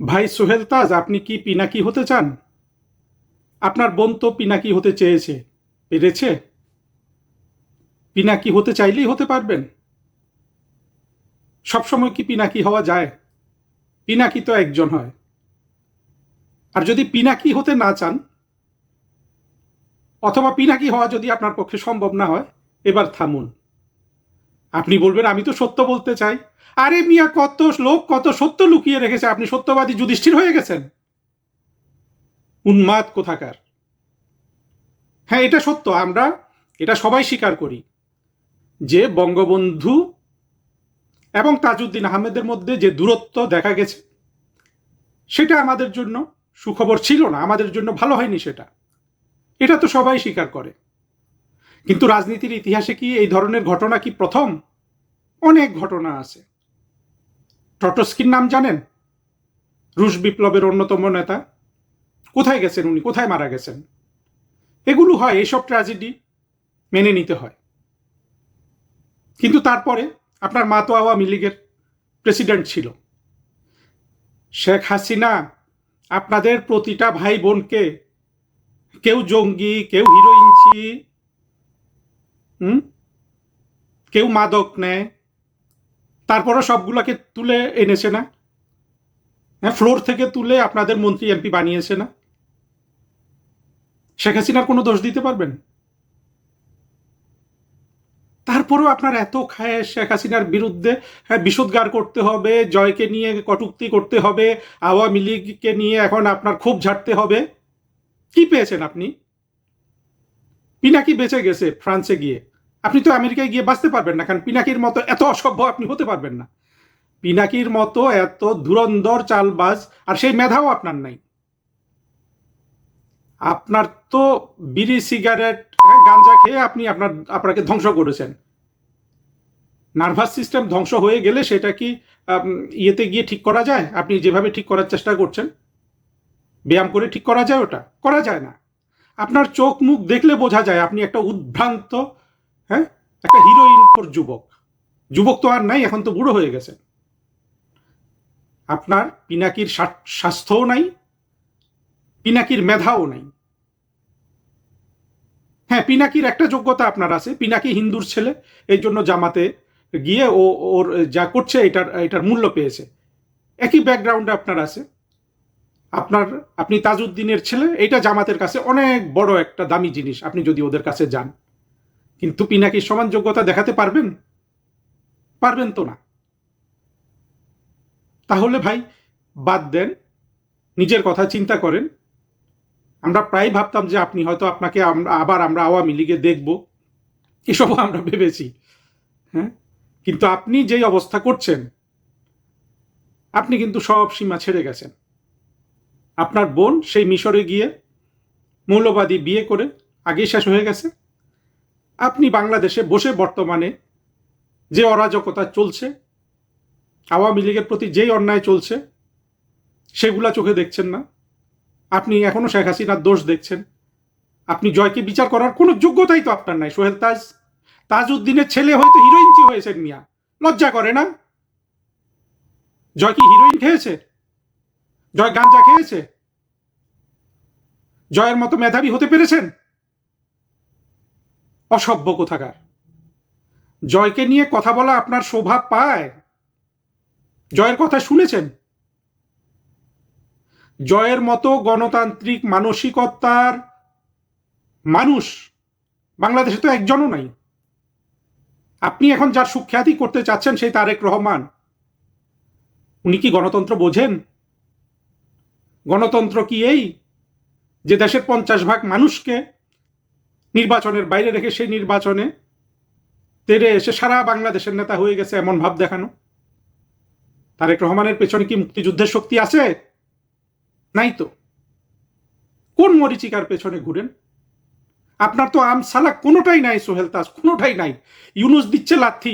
ভাই সোহেল তাজ, আপনি কি পিনাকি হতে চান? আপনার বোন তো পিনাকি হতে চেয়েছে, পেরেছে? পিনাকি হতে চাইলেই হতে পারবেন? সবসময় কি পিনাকি হওয়া যায়? পিনাকি তো একজন হয়। আর যদি পিনাকি হতে না চান, অথবা পিনাকি হওয়া যদি আপনার পক্ষে সম্ভব না হয়, এবার থামুন। আপনি বলবেন আমি তো সত্য বলতে চাই। আরে মিয়া, কত লোক কত সত্য লুকিয়ে রেখেছে, আপনি সত্যবাদী যুধিষ্ঠির হয়ে গেছেন? উন্মাদ কোথাকার! হ্যাঁ, এটা সত্য, আমরা এটা সবাই স্বীকার করি যে বঙ্গবন্ধু এবং তাজউদ্দিন আহমেদের মধ্যে যে দূরত্ব দেখা গেছে, সেটা আমাদের জন্য সুখবর ছিল না, আমাদের জন্য ভালো হয়নি সেটা। এটা তো সবাই স্বীকার করে। কিন্তু রাজনীতির ইতিহাসে কি এই ধরনের ঘটনা কি প্রথম? অনেক ঘটনা আছে। ট্রটস্কির নাম জানেন? রুশ বিপ্লবের অন্যতম নেতা। কোথায় গেছেন উনি, কোথায় মারা গেছেন? এগুলো হয়, এইসব ট্র্যাজেডি মেনে নিতে হয়। কিন্তু তারপরে আপনার মা তো আওয়ামী লীগের প্রেসিডেন্ট ছিল। শেখ হাসিনা আপনাদের প্রতিটা ভাই বোনকে, কেউ জঙ্গি, কেউ হিরোইনচি, হুম, কেউ মাদক নেয়, তারপরও সবগুলোকে তুলে এনেছে না? হ্যাঁ, ফ্লোর থেকে তুলে আপনাদের মন্ত্রী এমপি বানিয়েছে না? শেখ হাসিনার কোনো দোষ দিতে পারবেন? তারপরেও আপনার এত খায় শেখ হাসিনার বিরুদ্ধে। হ্যাঁ, বিষোদ্গার করতে হবে, জয়কে নিয়ে কটূক্তি করতে হবে, আওয়ামী লীগকে নিয়ে এখন আপনার ক্ষোভ ঝাড়তে হবে। কি পেয়েছেন আপনি? পিনাকি বেঁচে গেছে ফ্রান্সে গিয়ে। আপনি তো আমেরিকায় গিয়ে বাঁচতে পারবেন না, কারণ পিনাকির মতো এত অসভ্য আপনি হতে পারবেন না। পিনাকির মতো এত ধুরন্ধর চালবাজ আর সেই মেধাও আপনার নাই। আপনার তো বিড়ি সিগারেট, গাঞ্জা খেয়ে আপনি আপনাকে ধ্বংস করেছেন। নার্ভাস সিস্টেম ধ্বংস হয়ে গেলে সেটা কি ইয়েতে গিয়ে ঠিক করা যায়? আপনি যেভাবে ঠিক করার চেষ্টা করছেন, ব্যায়াম করে ঠিক করা যায়? ওটা করা যায় না। আপনার চোখ মুখ দেখলে বোঝা যায় আপনি একটা উদ্ভ্রান্ত, হ্যাঁ, একটা হিরোইন খোর যুবক। যুবক তো আর নাই, এখন তো বুড়ো হয়ে গেছে। আপনার পিনাকির স্বাস্থ্যও নাই, পিনাকির মেধাও নাই। হ্যাঁ, পিনাকির একটা যোগ্যতা আপনার আছে, পিনাকি হিন্দুর ছেলে, এই জন্য জামাতে গিয়ে ও ওর যা করছে এটার মূল্য পেয়েছে। একই ব্যাকগ্রাউন্ডে আপনার আছে। আপনার আপনি তাজউদ্দিনের ছেলে, এটা জামাতের কাছে অনেক বড় একটা দামি জিনিস, আপনি যদি ওদের কাছে যান। কিন্তু পিনাকির সমান যোগ্যতা দেখাতে পারবেন? পারবেন তো না। তাহলে ভাই বাদ দেন, নিজের কথা চিন্তা করেন। আমরা প্রায় ভাবতাম যে আপনি হয়তো, আপনাকে আবার আমরা আওয়ামী লীগে দেখব, এসবও আমরা ভেবেছি। হ্যাঁ, কিন্তু আপনি যেই অবস্থা করছেন, আপনি কিন্তু সব সীমা ছেড়ে গেছেন। আপনার বোন সেই মিশরে গিয়ে মৌলবাদী বিয়ে করে আগেই শেষ হয়ে গেছে। আপনি বাংলাদেশে বসে বর্তমানে যে অরাজকতা চলছে, আওয়ামী লীগের প্রতি যেই অন্যায় চলছে, সেগুলা চোখে দেখছেন না। আপনি এখনো শেখ হাসিনার দোষ দেখছেন। আপনি জয়কে বিচার করার কোনো যোগ্যতাই তো আপনার নাই সোহেল তাজ। তাজউদ্দিনের ছেলে হয়তো হিরোইনচি হয়েছেন মিয়া, লজ্জা করে না? জয় কি হিরোইন খেয়েছে? জয় গাঞ্জা খেয়েছে? জয়ের মতো মেধাবী হতে পেরেছেন? অসভ্য কোথাকার! জয়কে নিয়ে কথা বলা আপনার শোভা পায়? জয়ের কথা শুনেছেন? জয়ের মতো গণতান্ত্রিক মানসিকতার মানুষ বাংলাদেশে তো একজনও নাই। আপনি এখন যার সুখ্যাতি করতে চাচ্ছেন সেই তারেক রহমান, উনি কি গণতন্ত্র বোঝেন? গণতন্ত্র কি এই যে দেশের 50% মানুষকে নির্বাচনের বাইরে রেখে সেই নির্বাচনে তেড়ে এসে সারা বাংলাদেশের নেতা হয়ে গেছে এমন ভাব দেখানো? তারেক রহমানের পেছনে কি মুক্তিযুদ্ধের শক্তি আছে? নাই তো। কোন মরিচিকার পেছনে ঘুরেন? আপনার তো আম সালাক কোনোটাই নাই সোহেল তাজ, কোনোটাই নাই। ইউনুস দিচ্ছে লাথি,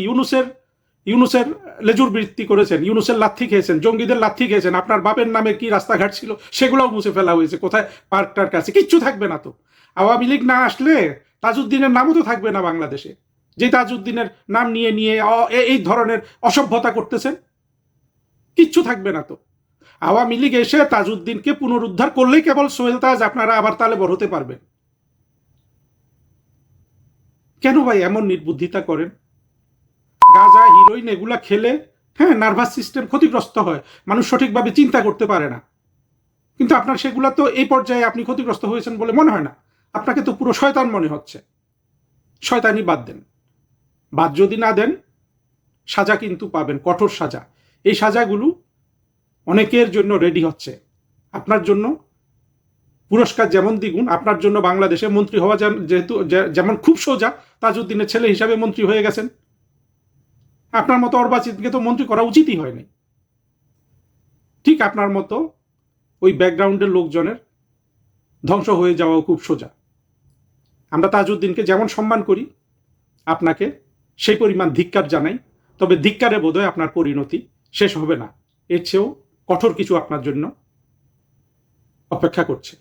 ইউনুসের লেজুর বৃত্তি করেছেন, ইউনুসের লাথি খেয়েছেন, জঙ্গিদের লাথি খেয়েছেন। আপনার বাপের নামে কি রাস্তাঘাট ছিল সেগুলোও মুছে ফেলা হয়েছে। কোথায় পার্কটার কাছে কিচ্ছু থাকবে না তো। আওয়ামী লীগ না আসলে তাজউদ্দিনের নামও তো থাকবে না বাংলাদেশে, যে তাজউদ্দিনের নাম নিয়ে নিয়ে এই ধরনের অসভ্যতা করতেছেন। কিচ্ছু থাকবে না তো। আওয়ামী লীগ এসে তাজউদ্দিনকে পুনরুদ্ধার করলেই কেবল সোহেল তাজ আপনারা আবার তালে বড় হতে পারবেন। কেন ভাই এমন নির্বুদ্ধিতা করেন? গাঁজা, হিরোইন এগুলা খেলে হ্যাঁ নার্ভাস সিস্টেম ক্ষতিগ্রস্ত হয়, মানুষ সঠিকভাবে চিন্তা করতে পারে না। কিন্তু আপনার সেগুলা তো এই পর্যায়ে আপনি ক্ষতিগ্রস্ত হয়েছেন বলে মনে হয় না। আপনাকে তো পুরো শয়তান মনে হচ্ছে। শয়তানি বাদ দেন। বাদ যদি না দেন, সাজা কিন্তু পাবেন, কঠোর সাজা। এই সাজাগুলো অনেকের জন্য রেডি হচ্ছে। আপনার জন্য পুরস্কার যেমন দ্বিগুণ, আপনার জন্য বাংলাদেশে মন্ত্রী হওয়া যেহেতু যেমন খুব সোজা, তাজউদ্দিনের ছেলে হিসাবে মন্ত্রী হয়ে গেছেন। আপনার মতো অর্বাচিতকে তো মন্ত্রী করা উচিতই হয়নি। ঠিক আপনার মতো ওই ব্যাকগ্রাউন্ডের লোকজনের ধ্বংস হয়ে যাওয়াও খুব সোজা। আমরা তাজউদ্দিনকে যেমন সম্মান করি, আপনাকে সেই পরিমাণ ধিক্কার জানাই। তবে ধিক্কারে বোধহয় আপনার পরিণতি শেষ হবে না, এর চেয়েও কঠোর কিছু আপনার জন্য অপেক্ষা করছে।